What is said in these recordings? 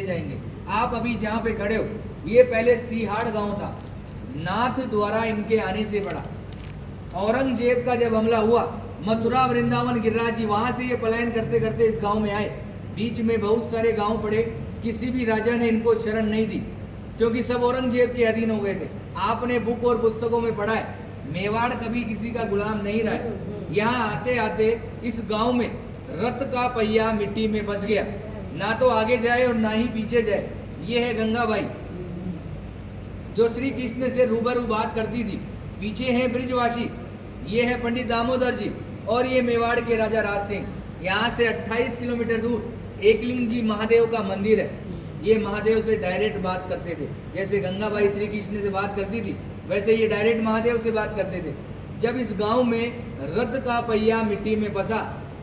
जाएंगे। आप अभी जहाँ पे खड़े हो, ये पहले सीहाड़ गांव था, नाथ द्वारा इनके आने से पड़ा। औरंगजेब का जब हमला हुआ, मथुरा वृंदावन गिरिराज जी वहां से ये पलायन करते करते इस गांव में आए। बीच में बहुत सारे गांव पड़े, किसी भी राजा ने इनको शरण नहीं दी, क्योंकि सब औरंगजेब के अधीन हो गए थे। आपने बुक और पुस्तकों में पढ़ा है, मेवाड़ कभी किसी का गुलाम नहीं रहा है। यहाँ आते आते इस गांव में रथ का पहिया मिट्टी में फंस गया, ना तो आगे जाए और ना ही पीछे जाए। ये है गंगाबाई, जो श्री कृष्ण से रूबरू बात करती थी। पीछे हैं ब्रिजवासी, ये है पंडित दामोदर जी, और ये मेवाड़ के राजा राज सिंह। यहाँ से 28 किलोमीटर दूर एकलिंग जी महादेव का मंदिर है। ये महादेव से डायरेक्ट बात करते थे, जैसे गंगाबाई श्री कृष्ण से बात करती थी, वैसे ये डायरेक्ट महादेव से बात करते थे। जब इस गांव में रथ का पहिया मिट्टी में फंसा,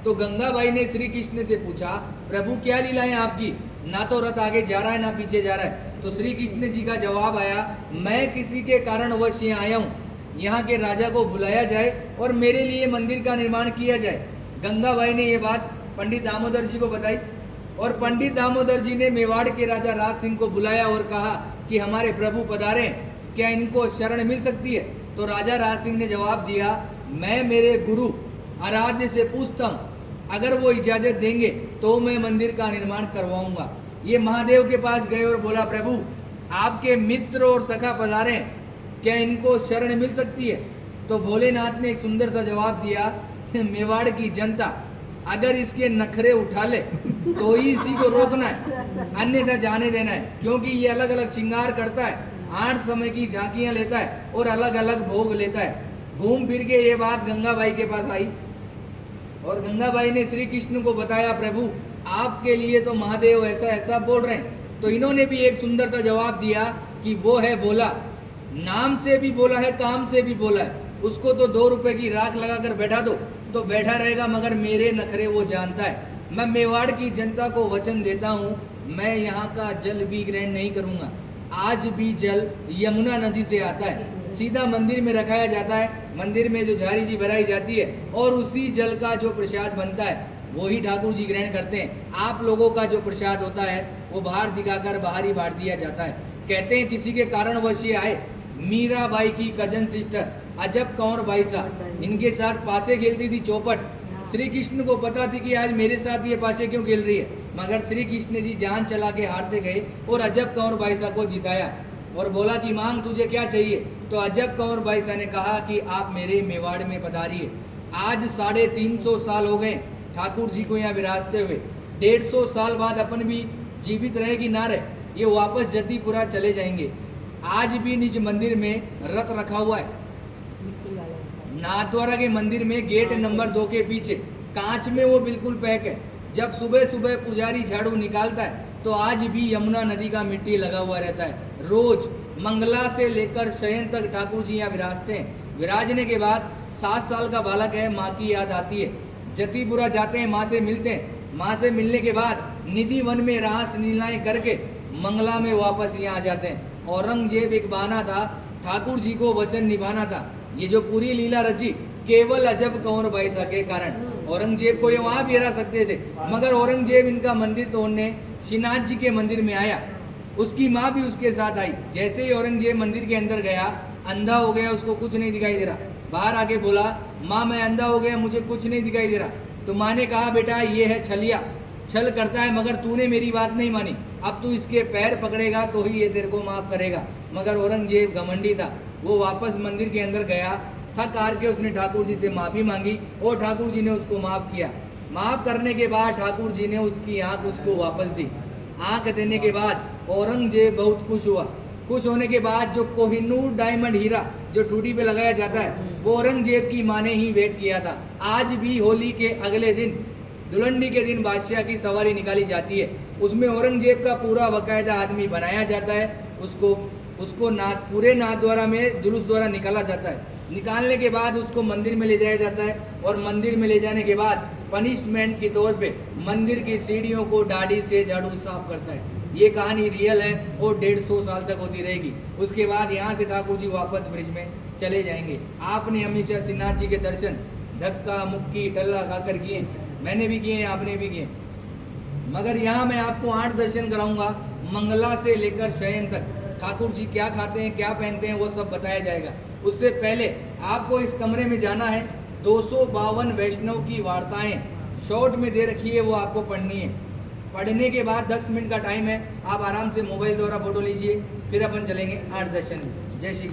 तो गंगाबाई ने श्री कृष्ण से पूछा, प्रभु क्या लीला है आपकी, ना तो रथ आगे जा रहा है ना पीछे जा रहा है। तो श्री कृष्ण जी का जवाब आया, मैं किसी के कारणवश यहाँ आया हूँ, यहाँ के राजा को बुलाया जाए और मेरे लिए मंदिर का निर्माण किया जाए। गंगाबाई ने ये बात पंडित दामोदर जी को बताई, और पंडित दामोदर जी ने मेवाड़ के राजा राज सिंह को बुलाया और कहा कि हमारे प्रभु पधारे, क्या इनको शरण मिल सकती है। तो राजा राज सिंह ने जवाब दिया, मैं मेरे गुरु आराध्य से पूछता हूँ, अगर वो इजाजत देंगे तो मैं मंदिर का निर्माण करवाऊंगा। ये महादेव के पास गए और बोला, प्रभु आपके मित्र और सखा पधारे, क्या इनको शरण मिल सकती है। तो भोलेनाथ ने एक सुंदर सा जवाब दिया, मेवाड़ की जनता अगर इसके नखरे उठा ले तो ही इसी को रोकना है, अन्यथा जाने देना है, क्योंकि ये अलग अलग श्रृंगार करता है, 8 समय की झांकियां लेता है और अलग अलग भोग लेता है। घूम फिर के ये बात गंगाबाई के पास आई, और गंगाबाई ने श्री कृष्ण को बताया, प्रभु आपके लिए तो महादेव ऐसा ऐसा बोल रहे हैं। तो इन्होंने भी एक सुंदर सा जवाब दिया कि वो है बोला, नाम से भी बोला है, काम से भी बोला है, उसको तो 2 रुपए की राख लगाकर बैठा दो तो बैठा रहेगा, मगर मेरे नखरे वो जानता है। मैं मेवाड़ की जनता को वचन देता हूँ, मैं यहाँ का जल भी ग्रहण नहीं करूँगा। आज भी जल यमुना नदी से आता है, सीधा मंदिर में रखाया जाता है, मंदिर में जो झारी जी भराई जाती है, और उसी जल का जो प्रसाद बनता है वही ठाकुर जी ग्रहण करते हैं। आप लोगों का जो प्रसाद होता है वो बाहर दिखाकर बाहर ही बांट दिया जाता है। कहते हैं किसी के कारणवश ये आए, मीराबाई की कजन सिस्टर अजब कंवर बाई साहब, इनके साथ पासे खेलती थी चौपट। श्री कृष्ण को पता थी कि आज मेरे साथ ये पासे क्यों खेल रही है, मगर श्री कृष्ण जी जान चला के हारते गए और अजब कंवर बाई साहब को जिताया और बोला कि मांग तुझे क्या चाहिए। तो अजब कंवर बाई साहब ने कहा कि आप मेरे मेवाड़ में पधारिए। आज 350 साल हो गए ठाकुर जी को यहाँ विराजते हुए, 150 साल बाद अपन भी जीवित रहे कि ना रहे, ये वापस जतीपुरा चले जाएंगे। आज भी निज मंदिर में रथ रखा हुआ है, नाथद्वारा के मंदिर में गेट नंबर 2 के पीछे कांच में वो बिल्कुल पैक है। जब सुबह सुबह पुजारी झाड़ू निकालता है तो आज भी यमुना नदी का मिट्टी लगा हुआ रहता है। रोज मंगला से लेकर शयन तक ठाकुर जी यहाँ विराजते हैं। विराजने के बाद 7 साल का बालक है, माँ की याद आती है, जतीपुरा जाते हैं, माँ से मिलते हैं। माँ से मिलने के बाद निधि वन में रास लीलाएं करके मंगला में वापस यहाँ आ जाते हैं। औरंगजेब एक बहाना था, ठाकुर जी को वचन निभाना था। ये जो पूरी लीला रची केवल अजब कंवर बाई साहब के कारण। औरंगजेब को ये वहाँ भी हरा सकते थे, मगर औरंगजेब इनका मंदिर तोड़ने श्रीनाथ जी के मंदिर में आया। उसकी माँ भी उसके साथ आई। जैसे ही औरंगजेब मंदिर के अंदर गया, अंधा हो गया, उसको कुछ नहीं दिखाई दे रहा। बाहर आके बोला, माँ मैं अंधा हो गया, मुझे कुछ नहीं दिखाई दे रहा। तो माँ ने कहा, बेटा ये है छलिया, छल करता है, मगर तूने मेरी बात नहीं मानी, अब तू इसके पैर पकड़ेगा तो ही ये तेरे को माफ करेगा। मगर औरंगजेब घमंडी था, वो वापस मंदिर के अंदर गया, थक हार के उसने ठाकुर जी से माफ़ी मांगी और ठाकुर जी ने उसको माफ़ किया। माफ़ करने के बाद ठाकुर जी ने उसकी आँख उसको वापस दी। आँख देने के बाद औरंगजेब बहुत खुश हुआ। खुश होने के बाद जो कोहिनूर डायमंड हीरा जो ठूठी पे लगाया जाता है, वो औरंगजेब की माँ ने ही वेट किया था। आज भी होली के अगले दिन, दुलंडी के दिन बादशाह की सवारी निकाली जाती है। उसमें औरंगजेब का पूरा बाकायदा आदमी बनाया जाता है, उसको नाथ पूरे नाथद्वारा में जुलूस द्वारा निकाला जाता है। निकालने के बाद उसको मंदिर में ले जाया जाता है, और मंदिर में ले जाने के बाद पनिशमेंट के तौर पे मंदिर की सीढ़ियों को दाढ़ी से झाड़ू साफ करता है। ये कहानी रियल है और 150 साल तक होती रहेगी। उसके बाद यहाँ से ठाकुर जी वापस ब्रिज में चले जाएंगे। आपने हमेशा श्रीनाथ जी के दर्शन धक्का मुक्की टल्ला खाकर किए, मैंने भी किए, आपने भी किए, मगर यहाँ मैं आपको 8 दर्शन कराऊंगा मंगला से लेकर शयन तक ठाकुर जी क्या खाते हैं, क्या पहनते हैं, वो सब बताया जाएगा। उससे पहले आपको इस कमरे में जाना है। 252 वैष्णव की वार्ताएं शॉर्ट में दे रखी है, वो आपको पढ़नी है। पढ़ने के बाद 10 मिनट का टाइम है, आप आराम से मोबाइल द्वारा फोटो लीजिए, फिर अपन चलेंगे 8 दर्शन में। जय श्री कृष्ण।